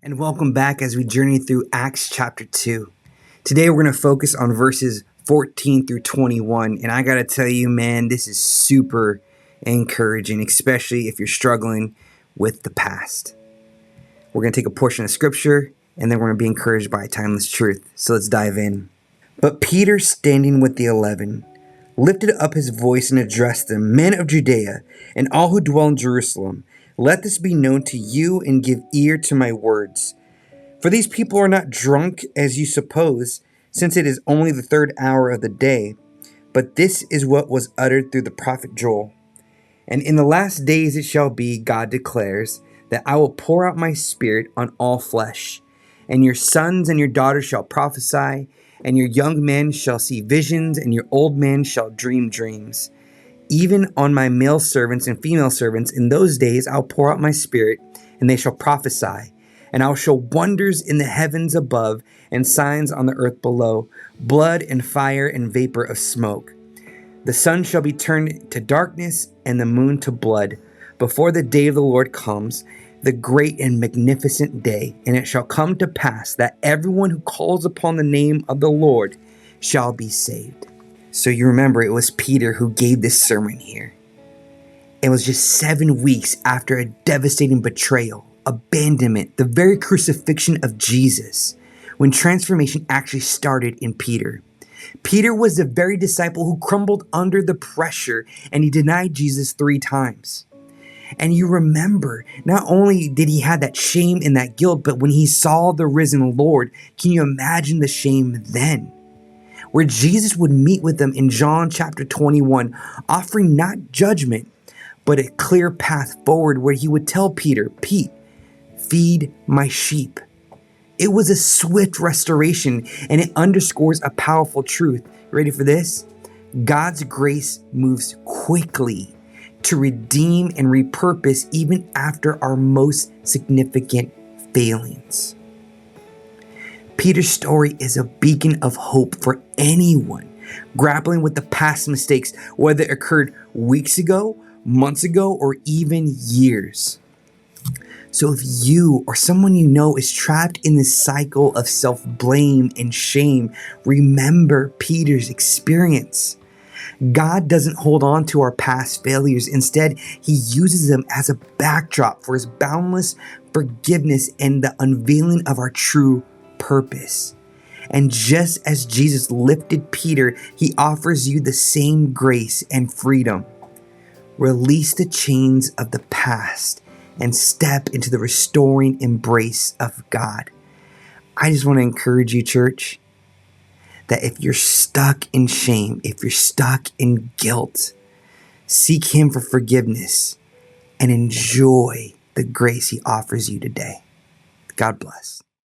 And welcome back as we journey through Acts chapter 2. Today we're going to focus on verses 14 through 21. And I got to tell you, man, this is super encouraging, especially if you're struggling with the past. We're going to take a portion of scripture and then we're going to be encouraged by timeless truth. So let's dive in. But Peter, standing with the 11, lifted up his voice and addressed them, "Men of Judea and all who dwell in Jerusalem, let this be known to you and give ear to my words. For these people are not drunk as you suppose, since it is only the third hour of the day. But this is what was uttered through the prophet Joel. And in the last days it shall be, God declares, that I will pour out my spirit on all flesh. And your sons and your daughters shall prophesy, and your young men shall see visions, and your old men shall dream dreams. Even on my male servants and female servants, in those days I'll pour out my spirit, and they shall prophesy. And I'll show wonders in the heavens above, and signs on the earth below, blood and fire and vapor of smoke. The sun shall be turned to darkness, and the moon to blood, before the day of the Lord comes, the great and magnificent day. And it shall come to pass that everyone who calls upon the name of the Lord shall be saved." So you remember it was Peter who gave this sermon here. It was just 7 weeks after a devastating betrayal, abandonment, the very crucifixion of Jesus, when transformation actually started in Peter. Peter was the very disciple who crumbled under the pressure, and he denied Jesus 3 times. And you remember, not only did he have that shame and that guilt, but when he saw the risen Lord, can you imagine the shame then? Where Jesus would meet with them in John chapter 21, offering not judgment, but a clear path forward, where he would tell Peter, "Pete, feed my sheep." It was a swift restoration, and it underscores a powerful truth. Ready for this? God's grace moves quickly to redeem and repurpose even after our most significant failings. Peter's story is a beacon of hope for anyone grappling with the past mistakes, whether it occurred weeks ago, months ago, or even years. So if you or someone you know is trapped in this cycle of self-blame and shame, remember Peter's experience. God doesn't hold on to our past failures. Instead, he uses them as a backdrop for his boundless forgiveness and the unveiling of our true purpose. And just as Jesus lifted Peter, he offers you the same grace and freedom. Release the chains of the past and step into the restoring embrace of God. I just want to encourage you, church, that if you're stuck in shame, if you're stuck in guilt, seek him for forgiveness and enjoy the grace he offers you today. God bless.